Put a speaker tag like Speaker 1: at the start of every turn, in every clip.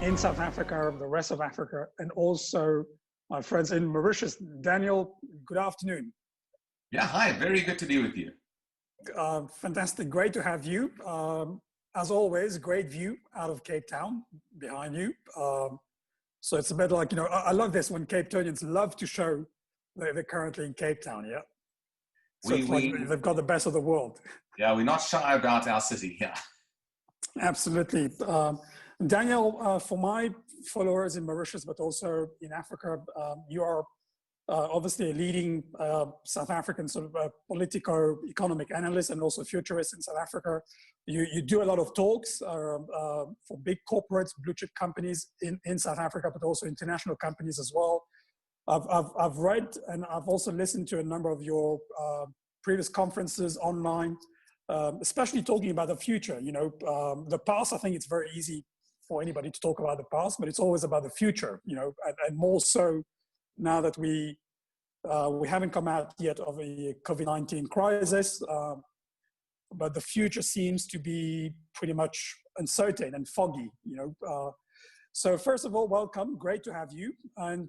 Speaker 1: in South Africa, the rest of Africa, and also my friends in Mauritius. Daniel, good afternoon.
Speaker 2: Yeah, hi, very good to be with you.
Speaker 1: Fantastic, great to have you. As always, great view out of Cape Town behind you. So it's a bit like, I love this when Cape Townians love to show they're currently in Cape Town, yeah? So it's like they've got the best of the world.
Speaker 2: Yeah, we're not shy about our city, yeah.
Speaker 1: Absolutely. Daniel, for my followers in Mauritius, but also in Africa, you are obviously a leading South African sort of Politico-Economic analyst and also futurist in South Africa. You do a lot of talks for big corporates, blue chip companies in South Africa, but also international companies as well. I've read and I've also listened to a number of your previous conferences online, especially talking about the future. The past, I think it's very easy for anybody to talk about the past, but it's always about the future, and more so now that we haven't come out yet of a COVID-19 crisis, but the future seems to be pretty much uncertain and foggy, So first of all, welcome, great to have you. And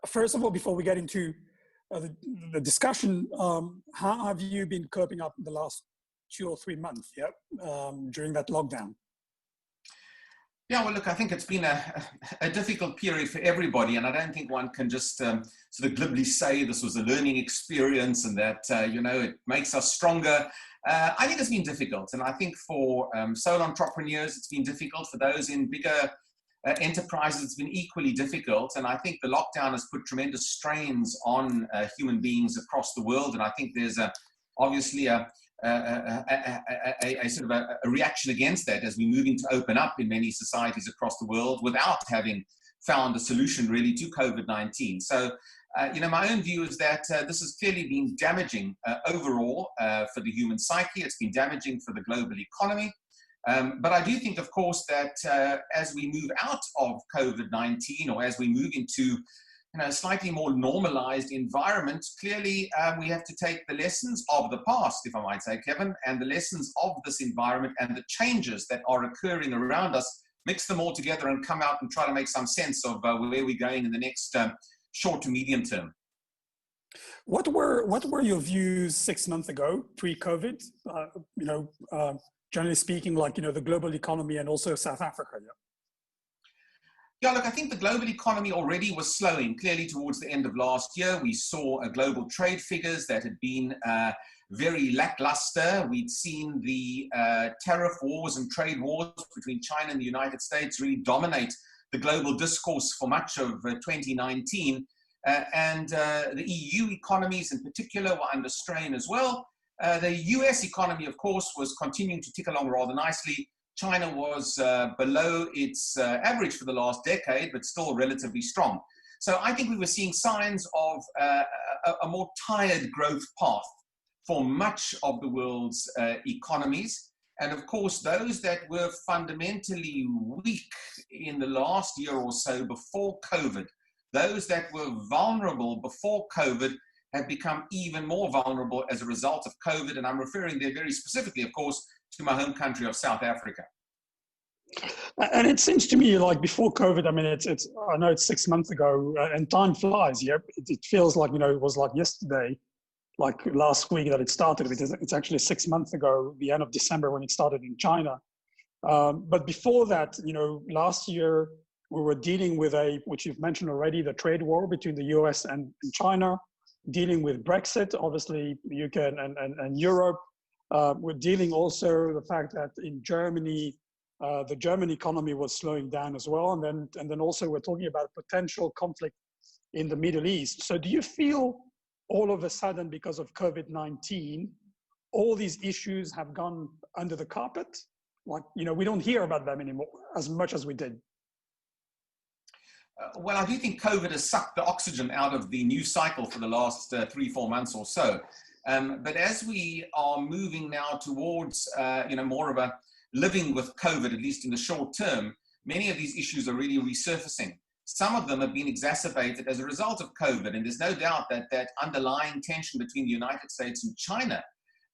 Speaker 1: first of all, before we get into the discussion, how have you been coping up in the last 2 or 3 months, during that lockdown?
Speaker 2: Yeah, well, look, I think it's been a difficult period for everybody, and I don't think one can just sort of glibly say this was a learning experience and that, it makes us stronger. I think it's been difficult, and I think for sole entrepreneurs, it's been difficult. For those in bigger enterprises, it's been equally difficult, and I think the lockdown has put tremendous strains on human beings across the world, and I think there's obviously a sort of a reaction against that as we're moving to open up in many societies across the world without having found a solution really to COVID-19. So, my own view is that this has clearly been damaging overall for the human psyche. It's been damaging for the global economy. But I do think, of course, that as we move out of COVID-19 or as we move into a slightly more normalized environment, clearly we have to take the lessons of the past, if I might say, Kevin, and the lessons of this environment and the changes that are occurring around us, mix them all together and come out and try to make some sense of where we're going in the next short to medium term.
Speaker 1: What were your views 6 months ago, pre-COVID? Generally speaking, the global economy and also South Africa.
Speaker 2: Yeah, look, I think the global economy already was slowing. Clearly, towards the end of last year, we saw global trade figures that had been very lackluster. We'd seen the tariff wars and trade wars between China and the United States really dominate the global discourse for much of 2019. And the EU economies in particular were under strain as well. The US economy, of course, was continuing to tick along rather nicely. China was below its average for the last decade, but still relatively strong. So I think we were seeing signs of a more tired growth path for much of the world's economies. And of course, those that were fundamentally weak in the last year or so before COVID, those that were vulnerable before COVID have become even more vulnerable as a result of COVID. And I'm referring there very specifically, of course, to my home country of South Africa.
Speaker 1: And it seems to me like before COVID, I mean, I know it's 6 months ago and time flies. Yep. It feels like, it was like yesterday, like last week that it started. It's actually 6 months ago, the end of December when it started in China. But before that, last year we were dealing with which you've mentioned already, the trade war between the US and China, dealing with Brexit, obviously the UK and Europe. We're dealing also the fact that in Germany, the German economy was slowing down as well. And then also we're talking about potential conflict in the Middle East. So do you feel all of a sudden, because of COVID-19, all these issues have gone under the carpet? Like, we don't hear about them anymore as much as we did.
Speaker 2: Well, I do think COVID has sucked the oxygen out of the news cycle for the last 3-4 months or so. But as we are moving now towards, more of a living with COVID, at least in the short term, many of these issues are really resurfacing. Some of them have been exacerbated as a result of COVID, and there's no doubt that that underlying tension between the United States and China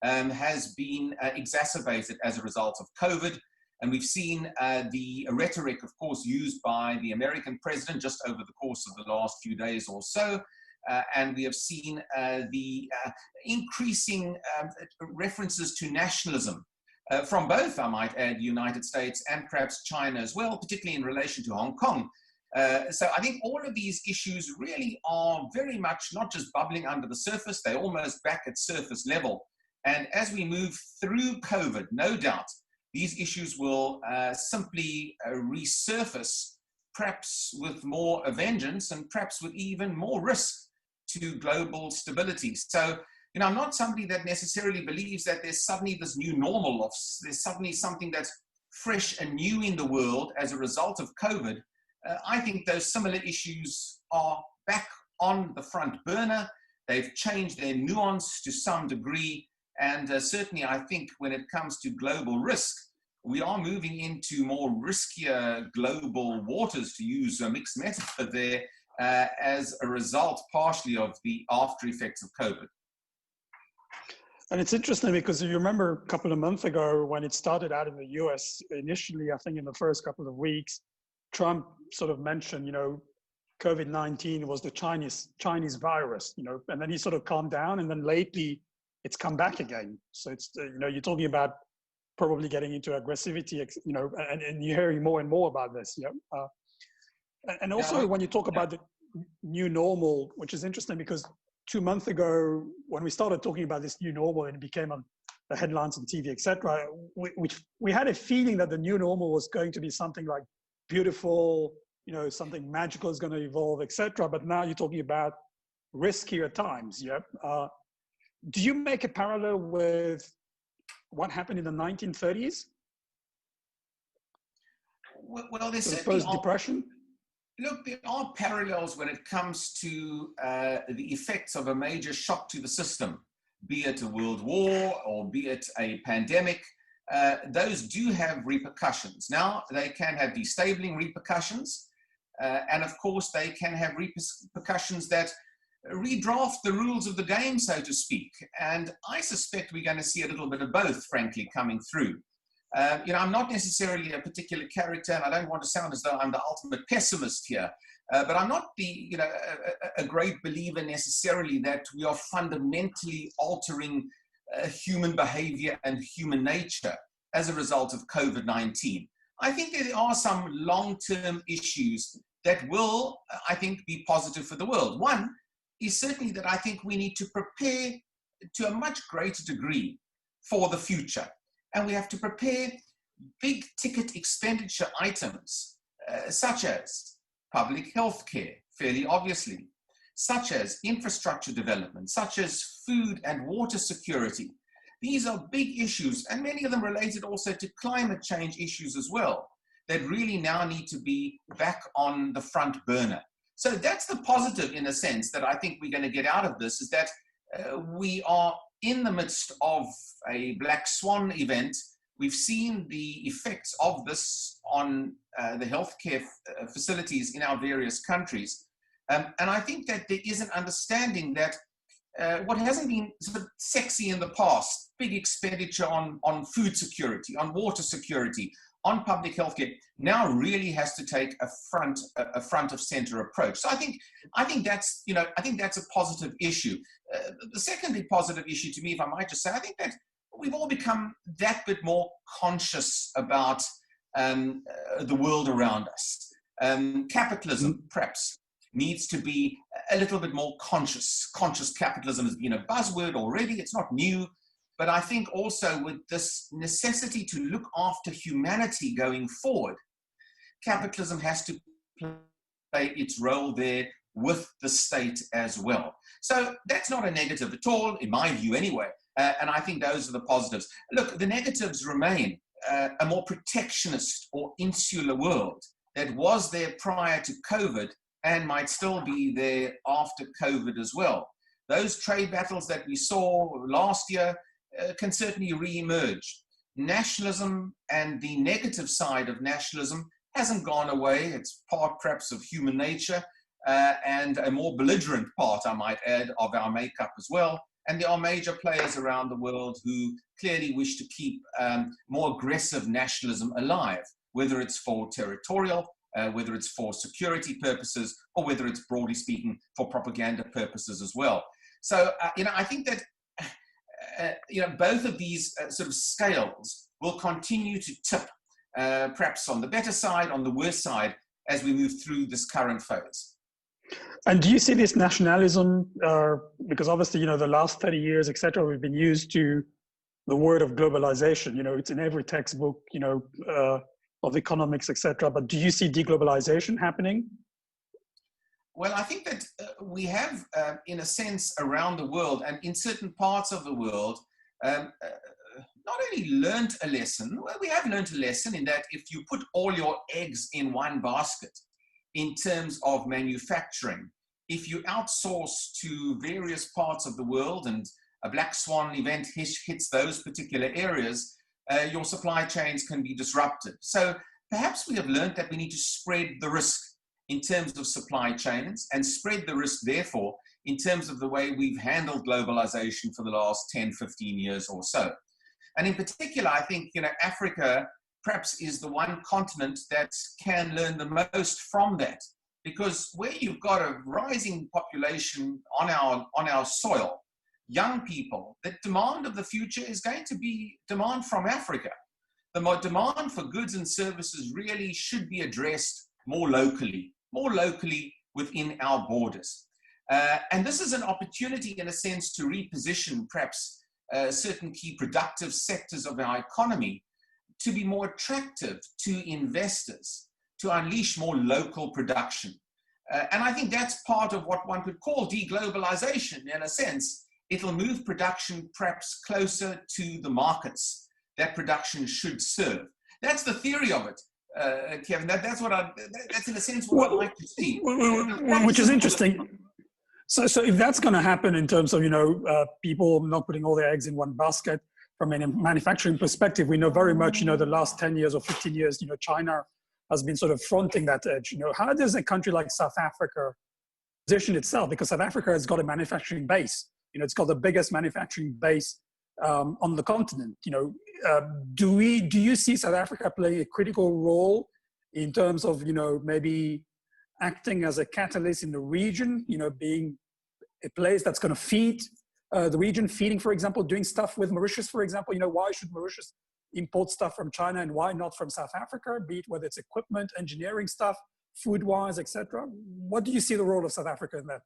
Speaker 2: has been exacerbated as a result of COVID. And we've seen the rhetoric, of course, used by the American president just over the course of the last few days or so. And we have seen the increasing references to nationalism from both, I might add, the United States and perhaps China as well, particularly in relation to Hong Kong. So I think all of these issues really are very much not just bubbling under the surface, they're almost back at surface level. And as we move through COVID, no doubt, these issues will simply resurface, perhaps with more vengeance and perhaps with even more risk to global stability. So, you know, I'm not somebody that necessarily believes that there's suddenly this new normal, there's suddenly something that's fresh and new in the world as a result of COVID. I think those similar issues are back on the front burner. They've changed their nuance to some degree. And certainly, I think when it comes to global risk, we are moving into more riskier global waters, to use a mixed metaphor there, as a result partially of the after effects of COVID.
Speaker 1: And it's interesting because you remember a couple of months ago when it started out in the US, initially, I think in the first couple of weeks, Trump sort of mentioned, you know, COVID-19 was the Chinese virus, you know, and then he sort of calmed down, and then lately it's come back again. So it's, you know, you're talking about probably getting into aggressivity, you know, and you're hearing more and more about this. Yeah. And also when you talk about the new normal, which is interesting because 2 months ago, when we started talking about this new normal and it became on the headlines on TV, etc., we had a feeling that the new normal was going to be something like beautiful, you know, something magical is going to evolve, etc. But now you're talking about riskier times. Yeah. Do you make a parallel with what happened in the 1930s?
Speaker 2: Well, there's
Speaker 1: the post-depression.
Speaker 2: Look, there are parallels when it comes to the effects of a major shock to the system, be it a world war or be it a pandemic. Those do have repercussions. Now, they can have destabilizing repercussions, and of course, they can have repercussions that redraft the rules of the game, so to speak. And I suspect we're going to see a little bit of both, frankly, coming through. You know, I'm not necessarily a particular character, and I don't want to sound as though I'm the ultimate pessimist here, but I'm not a great believer necessarily that we are fundamentally altering human behavior and human nature as a result of COVID-19. I think there are some long-term issues that will, I think, be positive for the world. One is certainly that I think we need to prepare to a much greater degree for the future. And we have to prepare big ticket expenditure items, such as public health care, fairly obviously, such as infrastructure development, such as food and water security. These are big issues, and many of them related also to climate change issues as well, that really now need to be back on the front burner. So that's the positive, in a sense, that I think we're going to get out of this, is that we are in the midst of a black swan event. We've seen the effects of this on the healthcare facilities in our various countries. And I think that there is an understanding that what hasn't been sort of sexy in the past, big expenditure on food security, on water security, on public healthcare, now really has to take a front of center approach. So I think that's, you know, I think that's a positive issue. The secondly positive issue to me, if I might just say, I think that we've all become that bit more conscious about the world around us. Capitalism, perhaps, needs to be a little bit more conscious. Conscious capitalism has been a buzzword already. It's not new. But I think also with this necessity to look after humanity going forward, capitalism has to play its role there with the state as well. So that's not a negative at all, in my view anyway. And I think those are the positives. Look, the negatives remain a more protectionist or insular world that was there prior to COVID and might still be there after COVID as well. Those trade battles that we saw last year can certainly re-emerge. Nationalism and the negative side of nationalism hasn't gone away. It's part perhaps of human nature and a more belligerent part, I might add, of our makeup as well. And there are major players around the world who clearly wish to keep more aggressive nationalism alive, whether it's for territorial, whether it's for security purposes, or whether it's, broadly speaking, for propaganda purposes as well. So, I think that, both of these sort of scales will continue to tip, perhaps on the better side, on the worse side, as we move through this current phase.
Speaker 1: And do you see this nationalism, because obviously, the last 30 years, et cetera, we've been used to the word of globalization, it's in every textbook, of economics, et cetera, but do you see deglobalization happening?
Speaker 2: Well, I think that we have, in a sense, around the world and in certain parts of the world, not only learned a lesson, well, we have learned a lesson in that if you put all your eggs in one basket in terms of manufacturing, if you outsource to various parts of the world and a black swan event hits those particular areas, your supply chains can be disrupted. So perhaps we have learned that we need to spread the risk in terms of supply chains and spread the risk, therefore, in terms of the way we've handled globalization for the last 10, 15 years or so. And in particular, I think, Africa perhaps is the one continent that can learn the most from that, because where you've got a rising population on our soil, young people, the demand of the future is going to be demand from Africa. The demand for goods and services really should be addressed more locally within our borders. And this is an opportunity, in a sense, to reposition perhaps certain key productive sectors of our economy to be more attractive to investors, to unleash more local production. And I think that's part of what one could call deglobalization, in a sense. It'll move production perhaps closer to the markets that production should serve. That's the theory of it, Kevin. That's in a sense what I'd like to see.
Speaker 1: Which is interesting. So if that's going to happen in terms of, people not putting all their eggs in one basket, from a manufacturing perspective, we know very much, the last 10 years or 15 years, China has been sort of fronting that edge. How does a country like South Africa position itself? Because South Africa has got a manufacturing base. It's got the biggest manufacturing base on the continent. Do you see South Africa playing a critical role in terms of, maybe acting as a catalyst in the region, being a place that's going to feed the region, feeding, for example, doing stuff with Mauritius, for example? Why should Mauritius import stuff from China and why not from South Africa, be it whether it's equipment, engineering stuff, food-wise, etc.? What do you see the role of South Africa in that?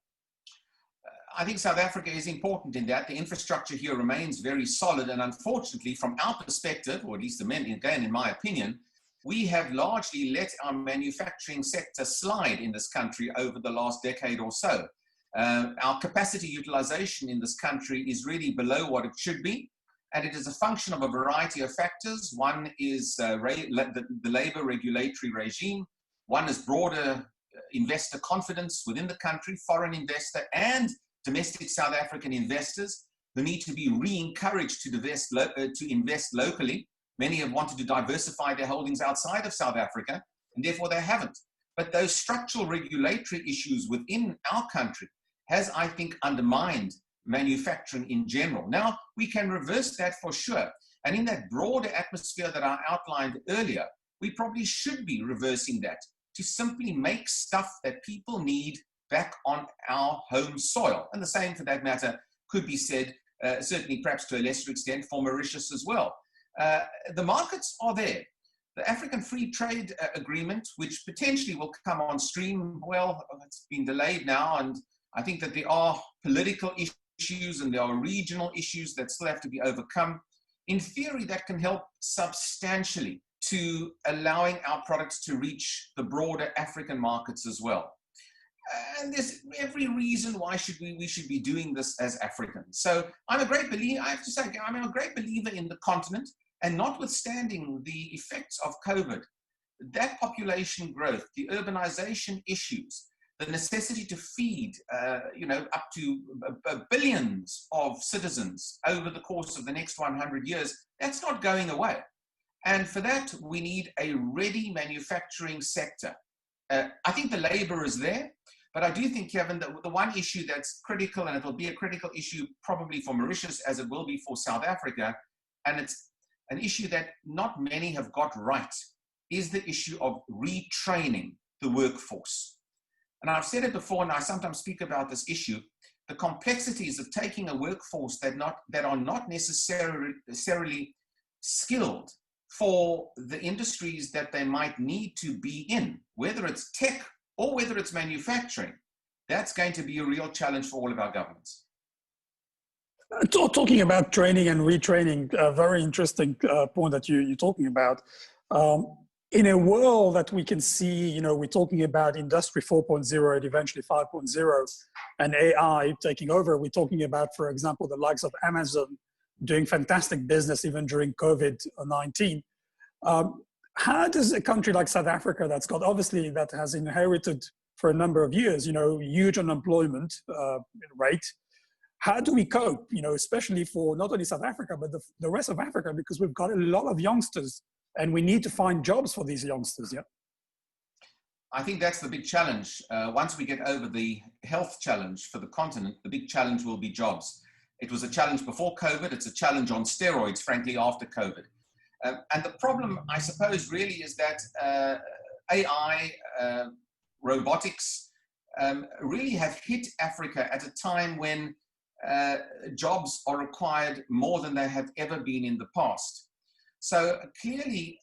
Speaker 2: I think South Africa is important in that the infrastructure here remains very solid. And unfortunately, from our perspective, or at least again, in my opinion, we have largely let our manufacturing sector slide in this country over the last decade or so. Our capacity utilization in this country is really below what it should be. And it is a function of a variety of factors. One is the labor regulatory regime. One is broader investor confidence within the country, foreign investor and domestic South African investors who need to be re-encouraged to invest locally. Many have wanted to diversify their holdings outside of South Africa, and therefore they haven't. But those structural regulatory issues within our country has, I think, undermined manufacturing in general. Now, we can reverse that for sure. And in that broader atmosphere that I outlined earlier, we probably should be reversing that to simply make stuff that people need back on our home soil. And the same, for that matter, could be said, certainly perhaps to a lesser extent, for Mauritius as well. The markets are there. The African Free Trade Agreement, which potentially will come on stream, well, it's been delayed now, and I think that there are political issues and there are regional issues that still have to be overcome. In theory, that can help substantially to allowing our products to reach the broader African markets as well. And there's every reason why we should be doing this as Africans. So I'm a great believer, I have to say, I'm a great believer in the continent, and notwithstanding the effects of COVID, that population growth, the urbanization issues, the necessity to feed, up to billions of citizens over the course of the next 100 years, that's not going away. And for that, we need a ready manufacturing sector. I think the labor is there, But I do think, Kevin, that the one issue that's critical, and it'll be a critical issue probably for Mauritius as it will be for South Africa, and it's an issue that not many have got right, is the issue of retraining the workforce. And I've said it before, and I sometimes speak about this issue, the complexities of taking a workforce that are not necessarily skilled for the industries that they might need to be in, whether it's tech or whether it's manufacturing. That's going to be a real challenge for all of our governments.
Speaker 1: Talking about training and retraining, a very interesting point that you're talking about. In a world that we can see, you know, we're talking about Industry 4.0 and eventually 5.0 and AI taking over. We're talking about, for example, the likes of Amazon doing fantastic business even during COVID-19. How does a country like South Africa, that's got obviously, that has inherited for a number of years, you know, huge unemployment rate, how do we cope, you know, especially for not only South Africa, but the rest of Africa, because we've got a lot of youngsters and we need to find jobs for these youngsters, yeah?
Speaker 2: I think that's the big challenge. Once we get over the health challenge for the continent, the big challenge will be jobs. It was a challenge before COVID. It's a challenge on steroids, frankly, after COVID. And the problem, I suppose, really is that AI, robotics, really have hit Africa at a time when jobs are required more than they have ever been in the past. So clearly,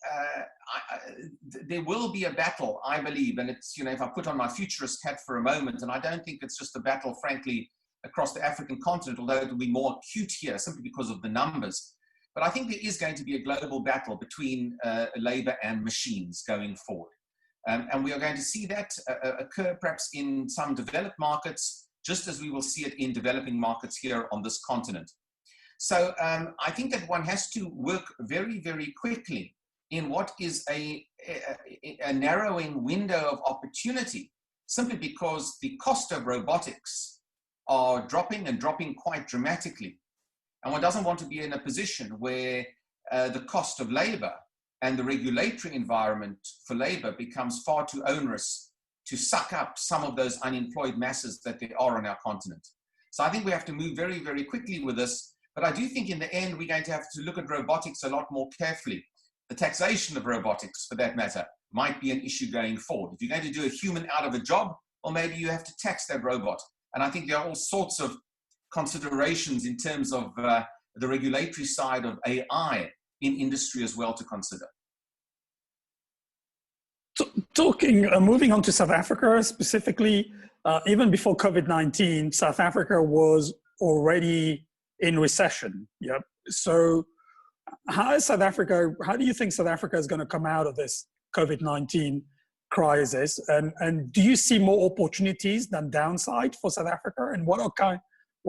Speaker 2: there will be a battle, I believe, and it's, you know, if I put on my futurist hat for a moment, and I don't think it's just a battle, frankly, across the African continent, although it will be more acute here simply because of the numbers. But I think there is going to be a global battle between labor and machines going forward. And we are going to see that occur perhaps in some developed markets, just as we will see it in developing markets here on this continent. So I think that one has to work very, very quickly in what is a narrowing window of opportunity, simply because the cost of robotics are dropping and dropping quite dramatically. And one doesn't want to be in a position where the cost of labor and the regulatory environment for labor becomes far too onerous to suck up some of those unemployed masses that there are on our continent. So I think we have to move very, very quickly with this. But I do think in the end, we're going to have to look at robotics a lot more carefully. The taxation of robotics, for that matter, might be an issue going forward. If you're going to do a human out of a job, well, maybe you have to tax that robot. And I think there are all sorts of considerations in terms of the regulatory side of AI in industry as well to consider.
Speaker 1: Moving on to South Africa specifically, even before COVID-19, South Africa was already in recession. Yep. So how do you think South Africa is going to come out of this COVID-19 crisis? And do you see more opportunities than downside for South Africa? And what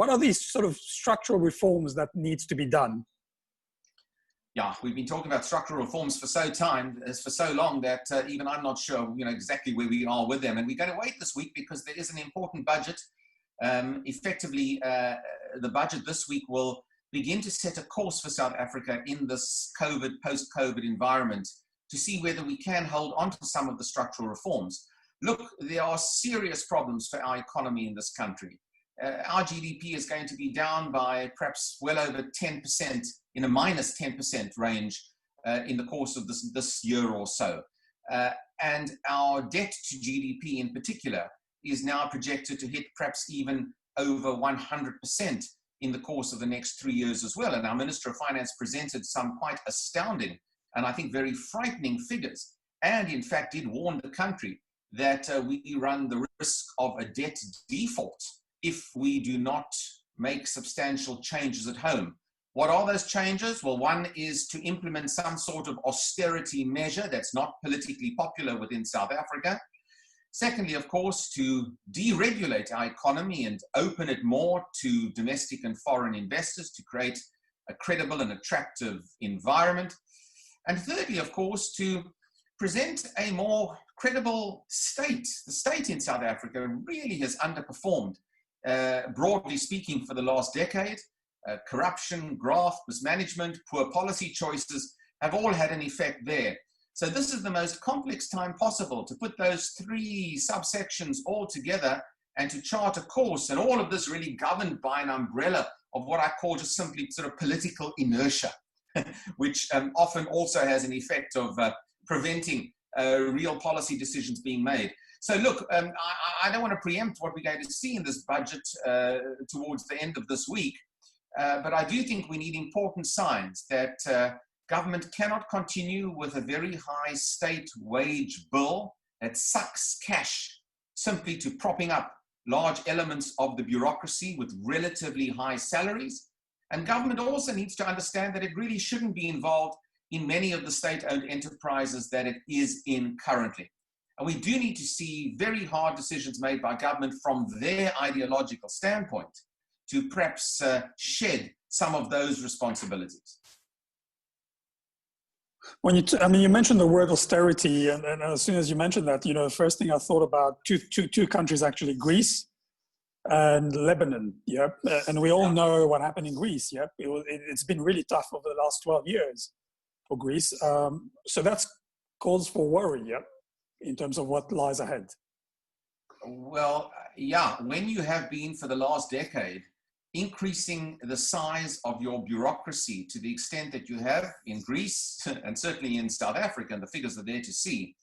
Speaker 1: are these sort of structural reforms that needs to be done?
Speaker 2: Yeah, we've been talking about structural reforms for so long that even I'm not sure, you know, exactly where we are with them. And we're going to wait this week because there is an important budget. Effectively, the budget this week will begin to set a course for South Africa in this post-COVID environment to see whether we can hold on to some of the structural reforms. Look, there are serious problems for our economy in this country. Our GDP is going to be down by perhaps well over 10%, in a minus 10% range in the course of this year or so. And our debt to GDP in particular is now projected to hit perhaps even over 100% in the course of the next 3 years as well. And our Minister of Finance presented some quite astounding and I think very frightening figures, and in fact did warn the country that we run the risk of a debt default if we do not make substantial changes at home. What are those changes? Well, one is to implement some sort of austerity measure that's not politically popular within South Africa. Secondly, of course, to deregulate our economy and open it more to domestic and foreign investors to create a credible and attractive environment. And thirdly, of course, to present a more credible state. The state in South Africa really has underperformed, broadly speaking, for the last decade. Corruption, graft, mismanagement, poor policy choices have all had an effect there. So this is the most complex time possible to put those three subsections all together and to chart a course, and all of this really governed by an umbrella of what I call just simply sort of political inertia, which often also has an effect of preventing real policy decisions being made. So look, I don't want to preempt what we're going to see in this budget towards the end of this week, but I do think we need important signs that government cannot continue with a very high state wage bill that sucks cash simply to propping up large elements of the bureaucracy with relatively high salaries. And government also needs to understand that it really shouldn't be involved in many of the state-owned enterprises that it is in currently. And we do need to see very hard decisions made by government from their ideological standpoint to perhaps shed some of those responsibilities.
Speaker 1: When you mentioned the word austerity, and as soon as you mentioned that, the first thing I thought about two countries actually, Greece and Lebanon. Yep, and we all know what happened in Greece. Yep, it's been really tough over the last 12 years for Greece. So that's cause for worry. Yep, in terms of what lies ahead.
Speaker 2: Well, yeah, when you have been for the last decade increasing the size of your bureaucracy to the extent that you have in Greece and certainly in South Africa, and the figures are there to see,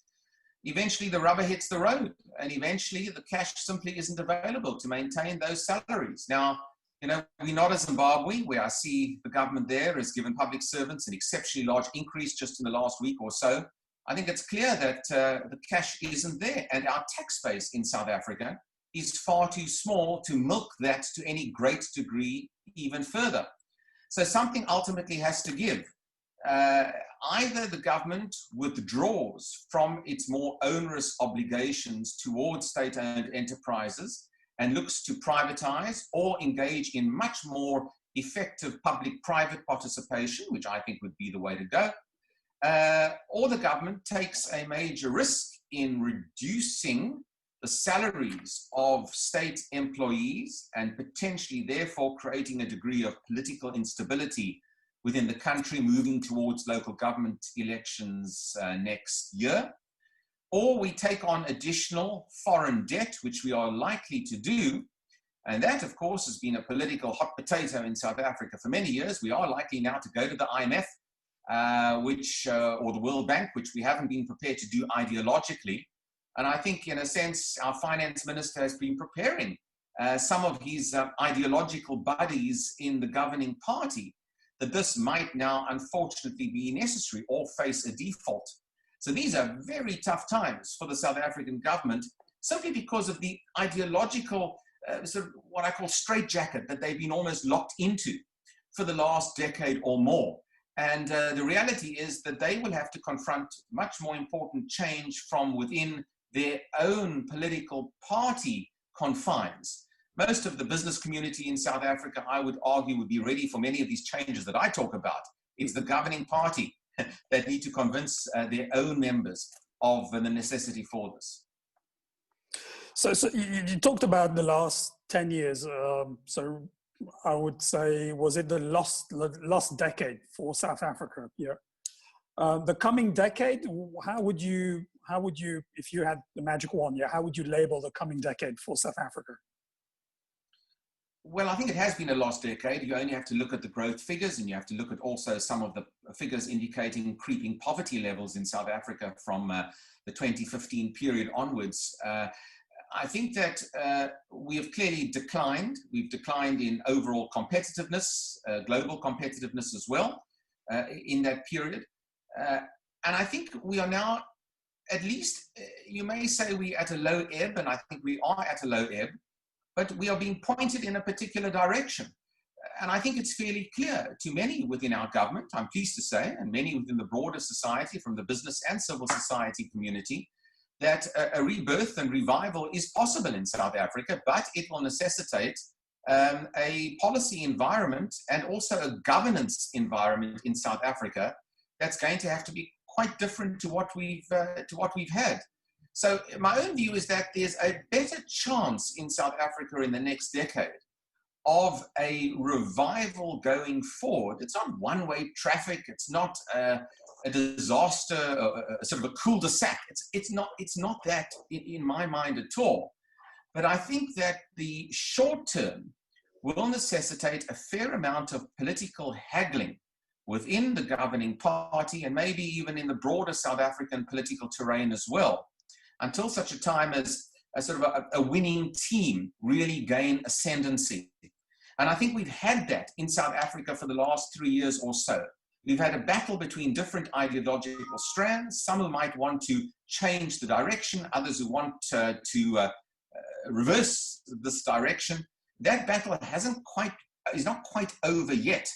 Speaker 2: eventually the rubber hits the road, and eventually the cash simply isn't available to maintain those salaries. Now, we're not as Zimbabwe, where I see the government there has given public servants an exceptionally large increase just in the last week or so. I think it's clear that the cash isn't there, and our tax base in South Africa is far too small to milk that to any great degree even further. So something ultimately has to give. Either the government withdraws from its more onerous obligations towards state-owned enterprises and looks to privatize or engage in much more effective public-private participation, which I think would be the way to go, or the government takes a major risk in reducing the salaries of state employees and potentially therefore creating a degree of political instability within the country moving towards local government elections next year. Or we take on additional foreign debt, which we are likely to do. And that, of course, has been a political hot potato in South Africa for many years. We are likely now to go to the IMF, or the World Bank, which we haven't been prepared to do ideologically. And I think, in a sense, our finance minister has been preparing some of his ideological buddies in the governing party, that this might now unfortunately be necessary or face a default. So these are very tough times for the South African government, simply because of the ideological, sort of what I call straitjacket that they've been almost locked into for the last decade or more. And the reality is that they will have to confront much more important change from within their own political party confines. Most of the business community in South Africa, I would argue, would be ready for many of these changes that I talk about. It's the governing party that need to convince their own members of the necessity for this.
Speaker 1: So you talked about the last 10 years. So I would say, was it the lost decade for South Africa? Yeah. The coming decade, how would you, if you had the magic wand, how would you label the coming decade for South Africa?
Speaker 2: Well, I think it has been a lost decade. You only have to look at the growth figures, and you have to look at also some of the figures indicating creeping poverty levels in South Africa from the 2015 period onwards. I think that we have clearly declined. We've declined in overall competitiveness, global competitiveness as well, in that period. And I think we are now, at least, you may say we're at a low ebb, and I think we are at a low ebb, but we are being pointed in a particular direction. And I think it's fairly clear to many within our government, I'm pleased to say, and many within the broader society, from the business and civil society community, that a rebirth and revival is possible in South Africa, but it will necessitate a policy environment and also a governance environment in South Africa that's going to have to be quite different to what we've had. So my own view is that there's a better chance in South Africa in the next decade of a revival going forward. It's not one-way traffic. It's not a disaster, a sort of a cul-de-sac. It's not that in my mind at all. But I think that the short term will necessitate a fair amount of political haggling within the governing party and maybe even in the broader South African political terrain as well, until such a time as a sort of a winning team really gain ascendancy. And I think we've had that in South Africa for the last 3 years or so. We've had a battle between different ideological strands, some who might want to change the direction, others who want to reverse this direction. That battle is not quite over yet.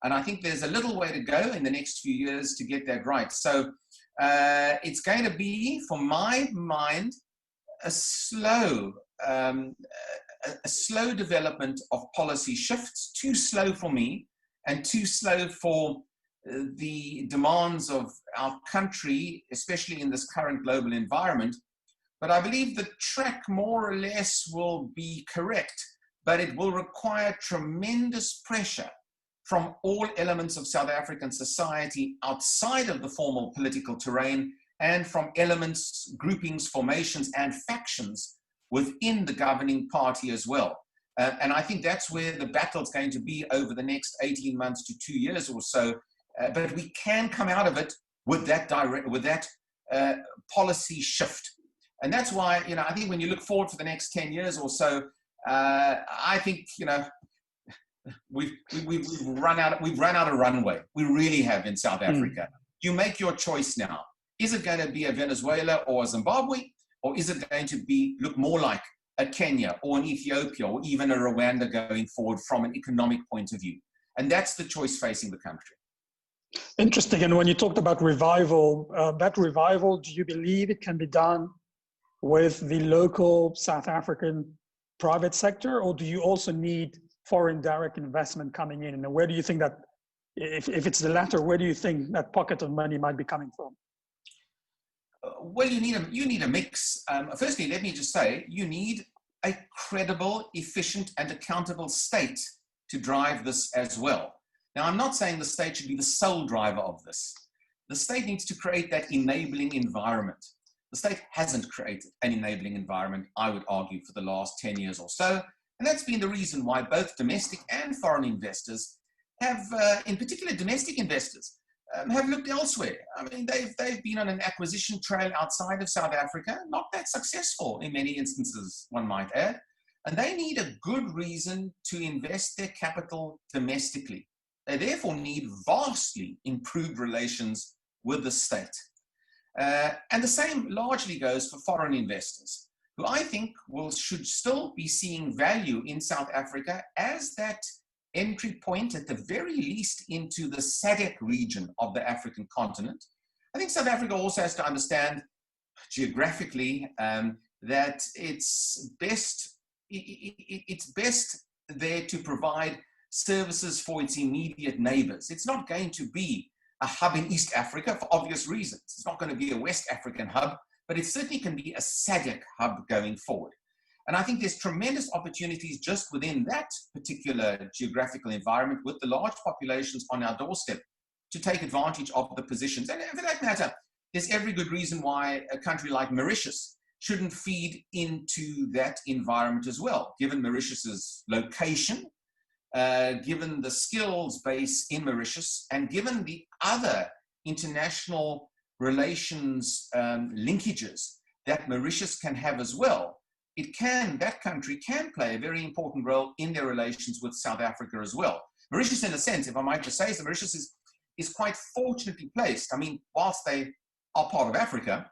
Speaker 2: And I think there's a little way to go in the next few years to get that right. So it's going to be, for my mind, a slow development of policy shifts, too slow for me and too slow for the demands of our country, especially in this current global environment. But I believe the track more or less will be correct, but it will require tremendous pressure from all elements of South African society outside of the formal political terrain and from elements, groupings, formations, and factions within the governing party as well. And I think that's where the battle's going to be over the next 18 months to 2 years or so. But we can come out of it with that policy shift. And that's why, I think when you look forward for the next 10 years or so, I think, we've run out of runway. We really have in South Africa. You make your choice now. Is it going to be a Venezuela or a Zimbabwe, or is it going to look more like a Kenya or an Ethiopia or even a Rwanda going forward from an economic point of view? And that's the choice facing the country.
Speaker 1: Interesting. And when you talked about revival, that revival, do you believe it can be done with the local South African private sector, or do you also need foreign direct investment coming in? And where do you think that, if it's the latter, where do you think that pocket of money might be coming from?
Speaker 2: Well, you need a mix. Firstly, let me just say, you need a credible, efficient, and accountable state to drive this as well. Now, I'm not saying the state should be the sole driver of this. The state needs to create that enabling environment. The state hasn't created an enabling environment, I would argue, for the last 10 years or so. And that's been the reason why both domestic and foreign investors have, in particular domestic investors, have looked elsewhere. I mean, they've been on an acquisition trail outside of South Africa, not that successful in many instances, one might add. And they need a good reason to invest their capital domestically. They therefore need vastly improved relations with the state. And the same largely goes for foreign investors, who I think should still be seeing value in South Africa as that entry point, at the very least, into the SADC region of the African continent. I think South Africa also has to understand geographically that it's best there to provide services for its immediate neighbors. It's not going to be a hub in East Africa for obvious reasons. It's not going to be a West African hub, but it certainly can be a SADC hub going forward. And I think there's tremendous opportunities just within that particular geographical environment with the large populations on our doorstep to take advantage of the positions. And for that matter, there's every good reason why a country like Mauritius shouldn't feed into that environment as well, given Mauritius's location, given the skills base in Mauritius, and given the other international relations linkages that Mauritius can have as well. That country can play a very important role in their relations with South Africa as well. Mauritius, in a sense, if I might just say so, Mauritius is quite fortunately placed. I mean, whilst they are part of Africa,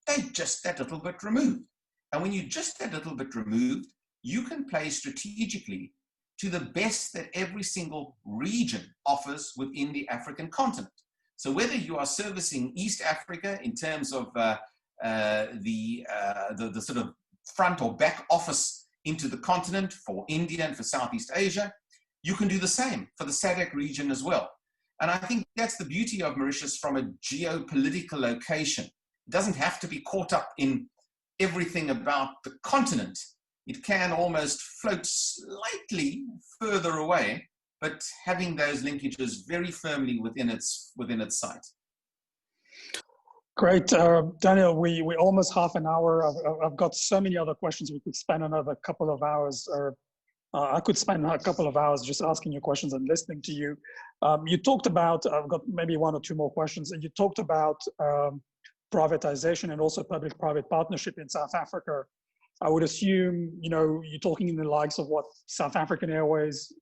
Speaker 2: they're just that little bit removed. And when you're just that little bit removed, you can play strategically to the best that every single region offers within the African continent. So whether you are servicing East Africa in terms of the sort of front or back office into the continent for India and for Southeast Asia, you can do the same for the SADC region as well. And I think that's the beauty of Mauritius from a geopolitical location. It doesn't have to be caught up in everything about the continent. It can almost float slightly further away, but having those linkages very firmly within its sight.
Speaker 1: Great. Daniel, we almost half an hour. I've got so many other questions. We could spend another couple of hours, or I could spend a couple of hours just asking you questions and listening to you. You talked about, I've got maybe one or two more questions, and you talked about privatization and also public-private partnership in South Africa. I would assume, you're talking in the likes of what, South African Airways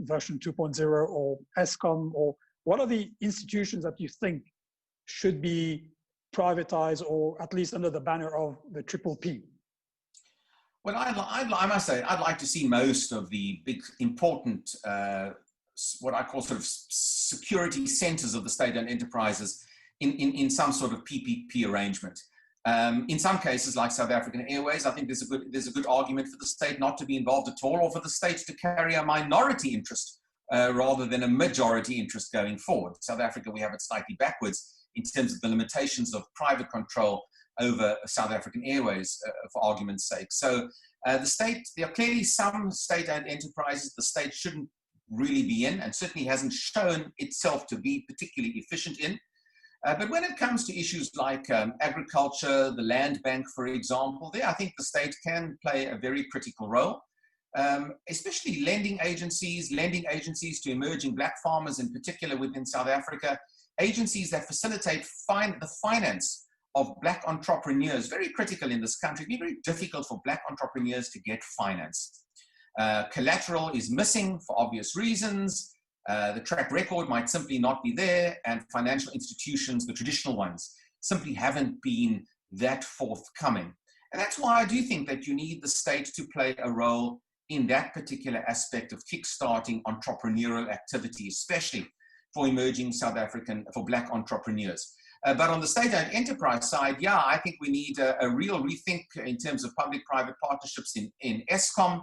Speaker 1: version 2.0 or Eskom, or what are the institutions that you think should be privatized, or at least under the banner of the Triple P?
Speaker 2: Well, I must say, I'd like to see most of the big, important, what I call sort of security centers of the state-owned enterprises in some sort of PPP arrangement. In some cases, like South African Airways, I think there's a good argument for the state not to be involved at all, or for the state to carry a minority interest rather than a majority interest going forward. South Africa, we have it slightly backwards in terms of the limitations of private control over South African Airways, for argument's sake. So the state, there are clearly some state-owned enterprises the state shouldn't really be in, and certainly hasn't shown itself to be particularly efficient in. But when it comes to issues like agriculture, the land bank, for example, there I think the state can play a very critical role, especially lending agencies to emerging black farmers in particular within South Africa, agencies that facilitate the finance of black entrepreneurs, very critical in this country. It's very difficult for black entrepreneurs to get finance. Collateral is missing for obvious reasons. The track record might simply not be there, and financial institutions, the traditional ones, simply haven't been that forthcoming. And that's why I do think that you need the state to play a role in that particular aspect of kickstarting entrepreneurial activity, especially for emerging for black entrepreneurs. But on the state-owned enterprise side, yeah, I think we need a real rethink in terms of public-private partnerships in Eskom.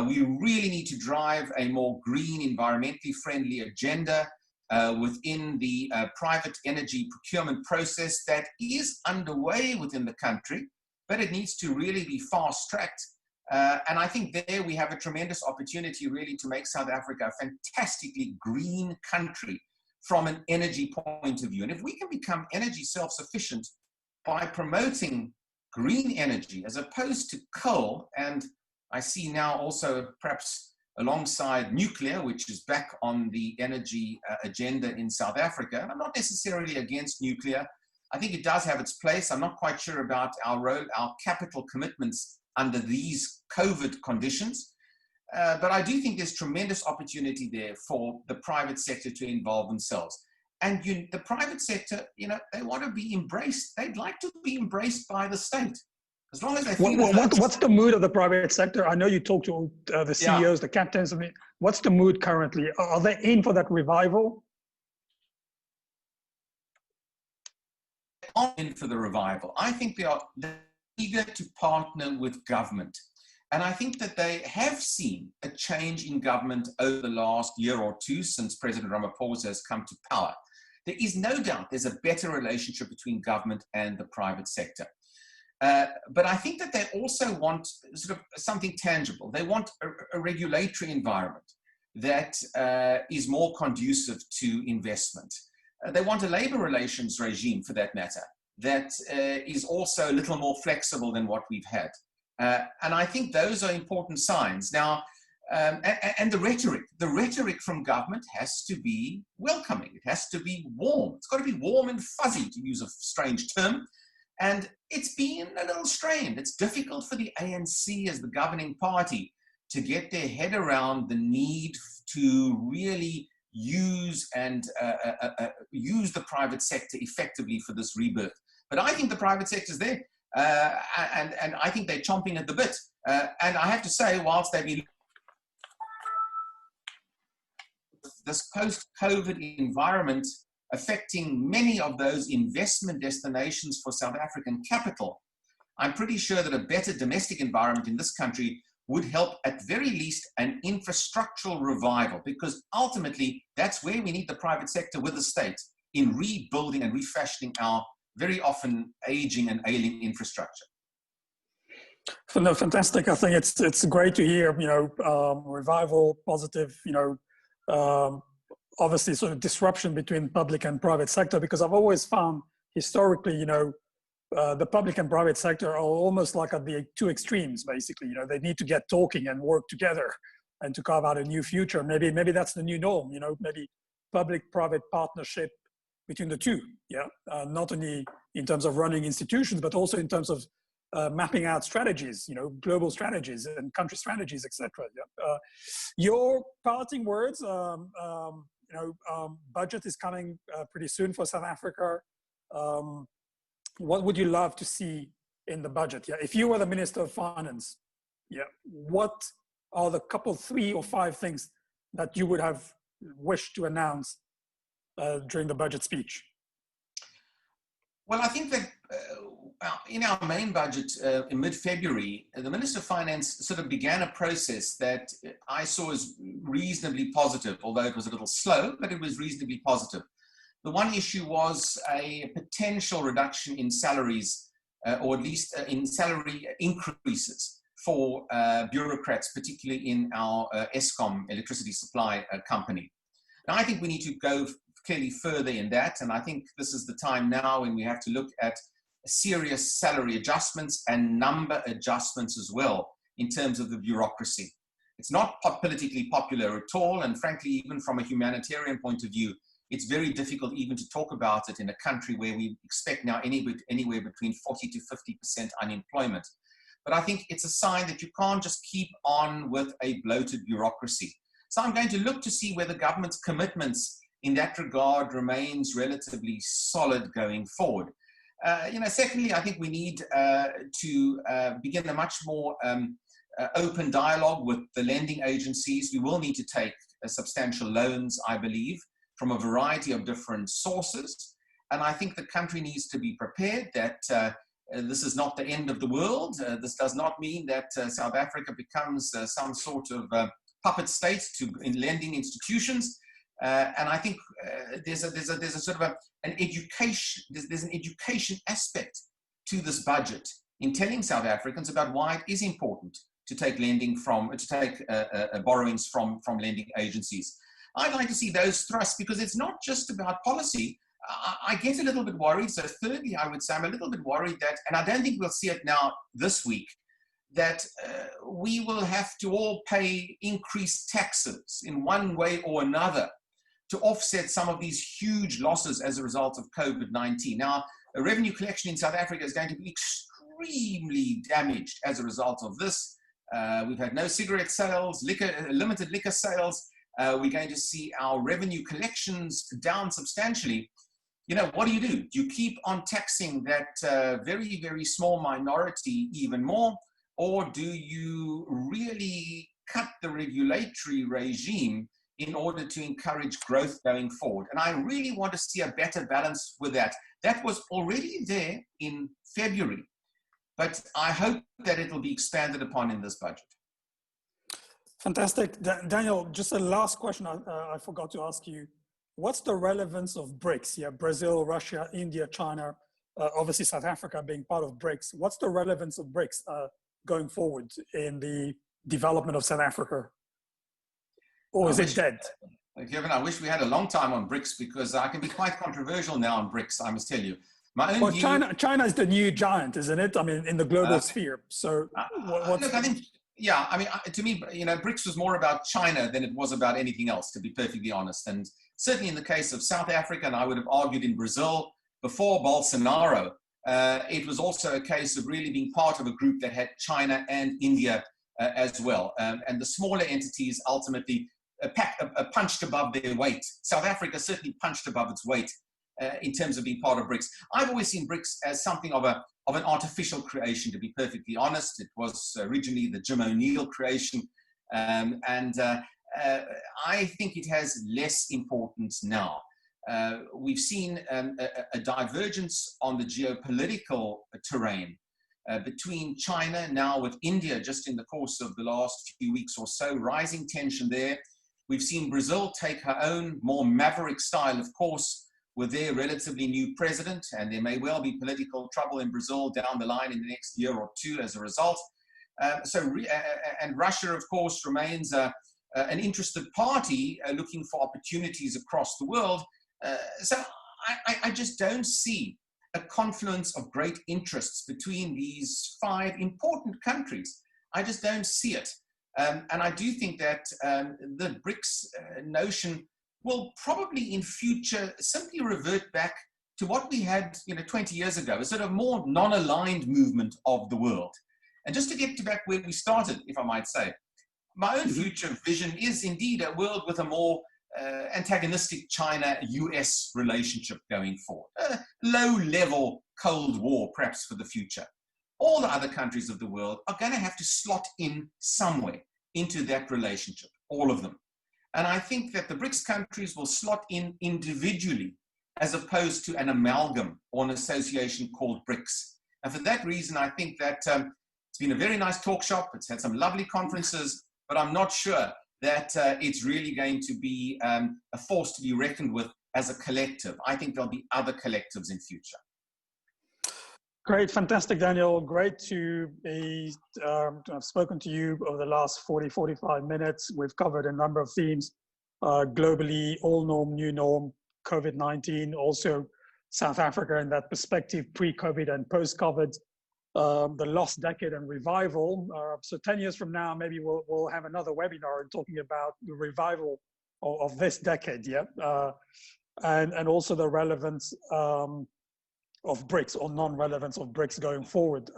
Speaker 2: We really need to drive a more green, environmentally friendly agenda within the private energy procurement process that is underway within the country, but it needs to really be fast-tracked. And I think there we have a tremendous opportunity really to make South Africa a fantastically green country from an energy point of view. And if we can become energy self-sufficient by promoting green energy as opposed to coal, and I see now also perhaps alongside nuclear, which is back on the energy agenda in South Africa. And I'm not necessarily against nuclear. I think it does have its place. I'm not quite sure about our role, our capital commitments under these COVID conditions. But I do think there's tremendous opportunity there for the private sector to involve themselves. And the private sector, they want to be embraced. They'd like to be embraced by the state. As long as they feel
Speaker 1: what's the mood of the private sector? I know you talk to the CEOs, the captains. What's the mood currently? Are they in for that revival?
Speaker 2: In for the revival. I think they're eager to partner with government. And I think that they have seen a change in government over the last year or two since President Ramaphosa has come to power. There is no doubt there's a better relationship between government and the private sector. But I think that they also want sort of something tangible. They want a regulatory environment that is more conducive to investment. They want a labor relations regime, for that matter, that is also a little more flexible than what we've had. And I think those are important signs. Now, and the rhetoric from government has to be welcoming. It has to be warm. It's got to be warm and fuzzy, to use a strange term. And it's been a little strained. It's difficult for the ANC as the governing party to get their head around the need to really use the private sector effectively for this rebirth. But I think the private sector's there. And I think they're chomping at the bit. And I have to say, whilst they've been this post-COVID environment affecting many of those investment destinations for South African capital, I'm pretty sure that a better domestic environment in this country would help, at very least, an infrastructural revival, because ultimately that's where we need the private sector with the state in rebuilding and refashioning our very often aging and ailing infrastructure.
Speaker 1: No, fantastic. I think it's great to hear, revival, positive, obviously sort of disruption between public and private sector, because I've always found historically, the public and private sector are almost like at the two extremes, basically. They need to get talking and work together and to carve out a new future. Maybe that's the new norm, maybe public-private partnership between the two, not only in terms of running institutions, but also in terms of mapping out strategies, global strategies and country strategies, etc. Your parting words, budget is coming pretty soon for South Africa. What would you love to see in the budget? If you were the Minister of Finance, what are the couple, 3 or 5 things that you would have wished to announce during the budget speech?
Speaker 2: Well, I think that in our main budget in mid-February, the Minister of Finance sort of began a process that I saw as reasonably positive, although it was a little slow, but it was reasonably positive. The one issue was a potential reduction in salaries, or at least in salary increases for bureaucrats, particularly in our Eskom electricity supply company. Now, I think we need to go clearly further in that, and I think this is the time now when we have to look at serious salary adjustments and number adjustments as well in terms of the bureaucracy. It's not politically popular at all, and frankly, even from a humanitarian point of view, it's very difficult even to talk about it in a country where we expect now anywhere between 40 to 50% unemployment. But I think it's a sign that you can't just keep on with a bloated bureaucracy. So I'm going to look to see whether government's commitments in that regard remains relatively solid going forward. Secondly, I think we need to begin a much more open dialogue with the lending agencies. We will need to take substantial loans, I believe, from a variety of different sources. And I think the country needs to be prepared that this is not the end of the world. This does not mean that South Africa becomes some sort of puppet state in lending institutions. And I think there's a sort of an education aspect to this budget in telling South Africans about why it is important to take borrowings from lending agencies. I'd like to see those thrusts because it's not just about policy. I get a little bit worried. So thirdly, I would say I'm a little bit worried that, and I don't think we'll see it now this week, that we will have to all pay increased taxes in one way or another to offset some of these huge losses as a result of COVID-19. Now, a revenue collection in South Africa is going to be extremely damaged as a result of this. We've had no cigarette sales, limited liquor sales. We're going to see our revenue collections down substantially. What do? Do you keep on taxing that very, very small minority even more? Or do you really cut the regulatory regime in order to encourage growth going forward? And I really want to see a better balance with that. That was already there in February, but I hope that it will be expanded upon in this budget.
Speaker 1: Fantastic. Daniel, just a last question I forgot to ask you. What's the relevance of BRICS? Brazil, Russia, India, China, obviously South Africa being part of BRICS. What's the relevance of BRICS going forward in the development of South Africa? Or is it dead?
Speaker 2: Kevin, I wish we had a long time on BRICS because I can be quite controversial now on BRICS, I must tell you.
Speaker 1: China is the new giant, isn't it? I mean, in the global sphere. So
Speaker 2: look, I think, to me, BRICS was more about China than it was about anything else, to be perfectly honest. And certainly in the case of South Africa, and I would have argued in Brazil before Bolsonaro, it was also a case of really being part of a group that had China and India as well. And the smaller entities ultimately punched above their weight. South Africa certainly punched above its weight in terms of being part of BRICS. I've always seen BRICS as something of an artificial creation, to be perfectly honest. It was originally the Jim O'Neill creation. I think it has less importance now. We've seen a divergence on the geopolitical terrain between China now with India just in the course of the last few weeks or so, rising tension there. We've seen Brazil take her own more maverick style, of course, with their relatively new president, and there may well be political trouble in Brazil down the line in the next year or two as a result. And Russia, of course, remains an interested party looking for opportunities across the world. So I just don't see a confluence of great interests between these 5 important countries. I just don't see it. And I do think that the BRICS notion will probably in future simply revert back to what we had 20 years ago, a sort of more non-aligned movement of the world. And just to get back where we started, if I might say, my own future vision is indeed a world with a more antagonistic China-US relationship going forward, a low-level Cold War perhaps for the future. All the other countries of the world are going to have to slot in somewhere into that relationship, all of them. And I think that the BRICS countries will slot in individually as opposed to an amalgam or an association called BRICS. And for that reason, I think that it's been a very nice talk shop. It's had some lovely conferences, but I'm not sure that it's really going to be a force to be reckoned with as a collective. I think there'll be other collectives in future.
Speaker 1: Great, fantastic, Daniel. Great to be, I've spoken to you over the last 45 minutes. We've covered a number of themes, globally, old norm, new norm, COVID-19, also South Africa in that perspective, pre-COVID and post-COVID, the lost decade and revival. So 10 years from now, maybe we'll have another webinar talking about the revival of this decade, yeah? And also the relevance of BRICS or non-relevance of BRICS going forward.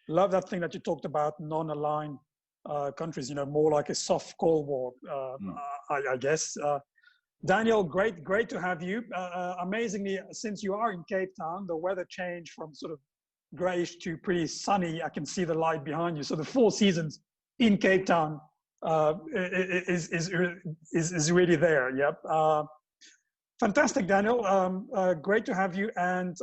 Speaker 1: Love that thing that you talked about, non-aligned countries, more like a soft Cold War, I guess. Daniel, great to have you. Amazingly, since you are in Cape Town, the weather changed from sort of grayish to pretty sunny. I can see the light behind you. So the 4 seasons in Cape Town is really there. Yep. Fantastic, Daniel. Great to have you, and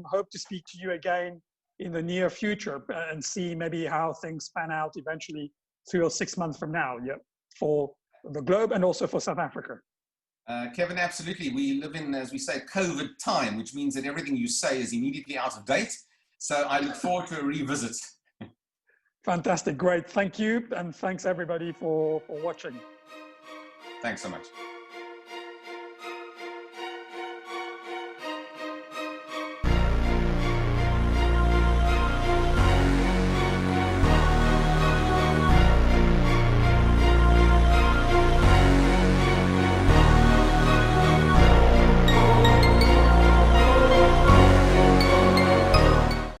Speaker 1: hope to speak to you again in the near future and see maybe how things pan out eventually 3 or 6 months from now, yeah, for the globe and also for South Africa.
Speaker 2: Kevin, absolutely. We live in, as we say, COVID time, which means that everything you say is immediately out of date. So I look forward to a revisit.
Speaker 1: Fantastic, great. Thank you, and thanks everybody for watching.
Speaker 2: Thanks so much.